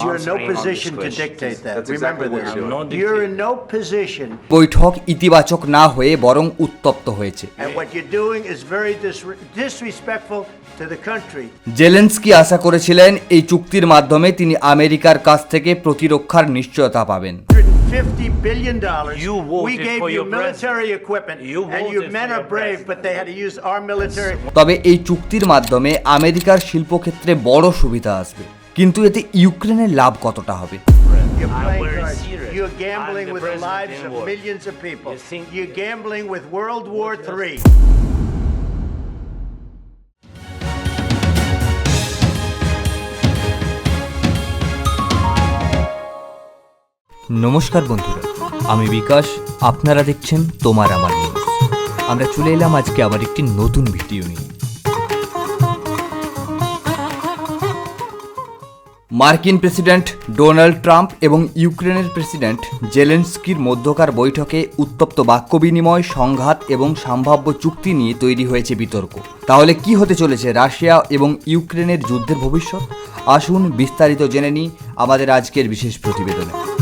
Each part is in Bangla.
You're in no position to dictate that. Remember this. You're in no position. বৈঠক ইতিবাচক না হয়ে বরং উত্তপ্ত হয়েছে। And what you're doing is very disrespectful to the country. Zelensky আশা করেছিলেন এই চুক্তির মাধ্যমে তিনি আমেরিকার কাছ থেকে প্রতিরক্ষার নিশ্চয়তা পাবেন। $50 billion. You voted we gave for you your military equipment, You and your voted men for are your brave, president. but they had to use our military. তবে এই চুক্তির মাধ্যমে আমেরিকার শিল্পক্ষেত্রে বড় সুবিধা আসবে, কিন্তু এতে ইউক্রেনের লাভ কতটা হবে? You're playing very cards. serious. You're gambling I'm the with the president lives in of war. millions of people. You think- You're gambling with World War III. নমস্কার বন্ধুরা, আমি বিকাশ, আপনারা দেখছেন তোমার আমার নিউজ। আমরা চলে এলাম আজকে আবার একটি নতুন ভিডিও নিয়ে। মার্কিন প্রেসিডেন্ট ডোনাল্ড ট্রাম্প এবং ইউক্রেনের প্রেসিডেন্ট জেলেনস্কির মধ্যকার বৈঠকে উত্তপ্ত বাক্য বিনিময়, সংঘাত এবং সম্ভাব্য চুক্তি নিয়ে তৈরি হয়েছে বিতর্ক। তাহলে কি হতে চলেছে রাশিয়া এবং ইউক্রেনের যুদ্ধের ভবিষ্যৎ? আসুন বিস্তারিত জেনে নিই আমাদের আজকের বিশেষ প্রতিবেদনে।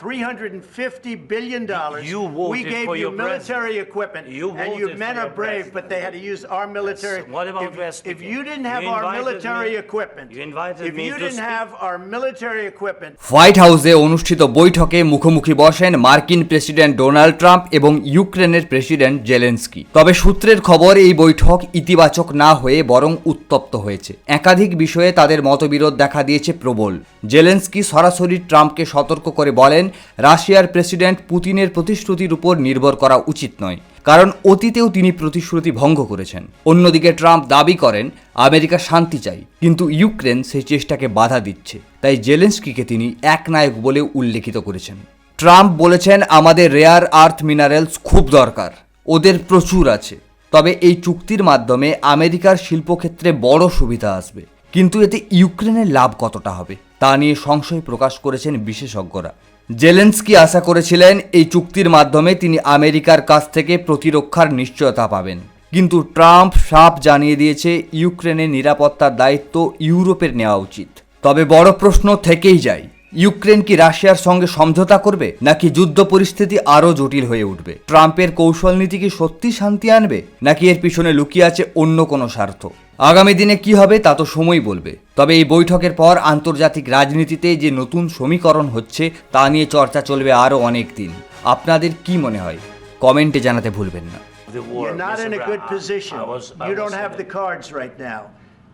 $350 billion. You voted we gave for you your military president. equipment, You and your voted men for are your brave, president. but they had to use our military. What about West If again? you didn't have You our invited military me- equipment, you invited if me you to didn't speak. have our military equipment, white হাউসে অনুষ্ঠিত বৈঠকে মুখোমুখি বসেন মার্কিন প্রেসিডেন্ট ডোনাল্ড ট্রাম্প এবং ইউক্রেনের প্রেসিডেন্ট জেলেনস্কি। তবে সূত্রের খবর এই বৈঠক ইতিবাচক না হয়ে বরং উত্তপ্ত হয়েছে। একাধিক বিষয়ে তাদের মতবিরোধ দেখা দিয়েছে প্রবল। জেলেনস্কি সরাসরি ট্রাম্পকে সতর্ক করে বলেন, রাশিয়ার প্রেসিডেন্ট পুতিনের প্রতিশ্রুতির উপর নির্ভর করা উচিত নয়, কারণ অতীতেও তিনি প্রতিশ্রুতি ভঙ্গ করেছেন। অন্যদিকে ট্রাম্প দাবি করেন আমেরিকা শান্তি চাই, কিন্তু ইউক্রেন সেই চেষ্টাকে বাধা দিচ্ছে। তাই জেলেনস্কিকে তিনি একনায়ক বলেও উল্লেখিত করেছেন। ট্রাম্প বলেছেন, আমাদের রেয়ার আর্থ মিনারেলস খুব দরকার, ওদের প্রচুর আছে। তবে এই চুক্তির মাধ্যমে আমেরিকার শিল্পক্ষেত্রে বড় সুবিধা আসবে, কিন্তু এতে ইউক্রেনের লাভ কতটা হবে তা নিয়ে সংশয় প্রকাশ করেছেন বিশেষজ্ঞরা। জেলেনস্কি আশা করেছিলেন এই চুক্তির মাধ্যমে তিনি আমেরিকার কাছ থেকে প্রতিরক্ষার নিশ্চয়তা পাবেন, কিন্তু ট্রাম্প সাফ জানিয়ে দিয়েছে ইউক্রেনের নিরাপত্তার দায়িত্ব ইউরোপের নেওয়া উচিত। তবে বড় প্রশ্ন থেকেই যায়, ইউক্রেন কি রাশিয়ার সঙ্গে সমঝোতা করবে, নাকি যুদ্ধ পরিস্থিতি আরও জটিল হয়ে উঠবে? ট্রাম্পের কৌশল নীতি কি সত্যি শান্তি আনবে, নাকি এর পিছনে লুকিয়ে আছে অন্য কোনো স্বার্থ? আগামী দিনে কি হবে তা তো সময় বলবে। তবে এই বৈঠকের পর আন্তর্জাতিক রাজনীতিতে যে নতুন সমীকরণ হচ্ছে তা নিয়ে চর্চা চলবে আরও অনেক দিন। আপনাদের কি মনে হয় কমেন্টে জানাতে ভুলবেন না। The war, you're not Mr. in a good Brown. position. I You was don't in have it. the cards right now.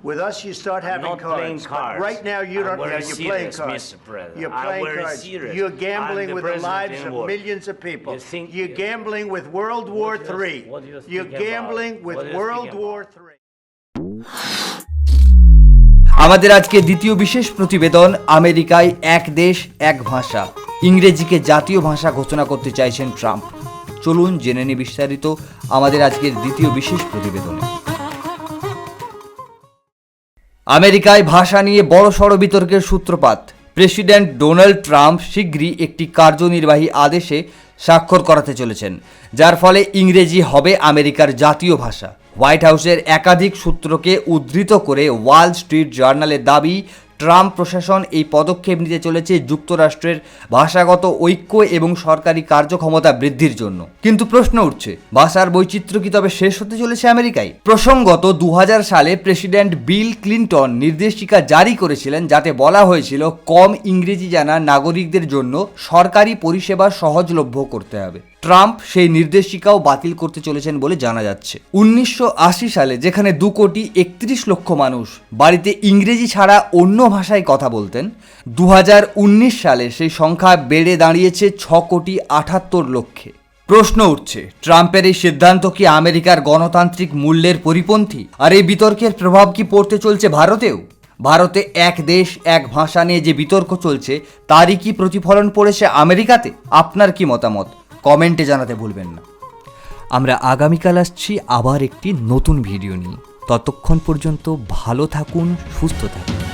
With us, you start having not playing cards. But cards. right now, you I'm don't. very Yeah, you're playing serious, cards. Mr. President. You're I'm playing very cards. serious. You're gambling I'm the with the president lives in of war. millions of people. You think- You're gambling with World War What do you- III. what do you think You're about? gambling with What do you World think War about? III. আমাদের আজকে দ্বিতীয় বিশেষ প্রতিবেদন, আমেরিকায় এক দেশ এক ভাষা, ইংরেজিকে জাতীয় ভাষা ঘোষণা করতে চাইছেন ট্রাম্প। চলুন জেনে নিই বিস্তারিত আমাদের আজকের দ্বিতীয় বিশেষ প্রতিবেদনে। আমেরিকায় ভাষা নিয়ে বড়সড় বিতর্কের সূত্রপাত। প্রেসিডেন্ট ডোনাল্ড ট্রাম্প শীঘ্রই একটি কার্যনির্বাহী আদেশে স্বাক্ষর করাতে চলেছেন, যার ফলে ইংরেজি হবে আমেরিকার জাতীয় ভাষা। হোয়াইট হাউসের একাধিক সূত্রকে উদ্ধৃত করে ওয়াল স্ট্রিট জার্নালের দাবি, ট্রাম্প প্রশাসন এই পদক্ষেপ নিতে চলেছে যুক্তরাষ্ট্রের ভাষাগত ঐক্য এবং সরকারি কার্যক্ষমতা বৃদ্ধির জন্য। কিন্তু প্রশ্ন উঠছে, ভাষার বৈচিত্র্য কি তবে শেষ হতে চলেছে আমেরিকায়? প্রসঙ্গত 2000 সালে প্রেসিডেন্ট বিল ক্লিন্টন নির্দেশিকা জারি করেছিলেন, যাতে বলা হয়েছিল কম ইংরেজি জানা নাগরিকদের জন্য সরকারি পরিষেবা সহজলভ্য করতে হবে। ট্রাম্প সেই নির্দেশিকাও বাতিল করতে চলেছেন বলে জানা যাচ্ছে। 1980 সালে যেখানে 2,31,00,000 মানুষ বাড়িতে ইংরেজি ছাড়া অন্য ভাষায় কথা বলতেন, 2019 সালে সেই সংখ্যা বেড়ে দাঁড়িয়েছে 6,78,00,000। প্রশ্ন উঠছে, ট্রাম্পের এই সিদ্ধান্ত কি আমেরিকার গণতান্ত্রিক মূল্যের পরিপন্থী? আর এই বিতর্কের প্রভাব কি পড়তে চলছে ভারতেও? ভারতে এক দেশ এক ভাষা নিয়ে যে বিতর্ক চলছে তারই কি প্রতিফলন পড়েছে আমেরিকাতে? আপনার কি মতামত কমেন্টে জানাতে ভুলবেন না। আমরা আগামীকাল আসছি আবার একটি নতুন ভিডিও নিয়ে। ততক্ষণ পর্যন্ত ভালো থাকুন, সুস্থ থাকুন।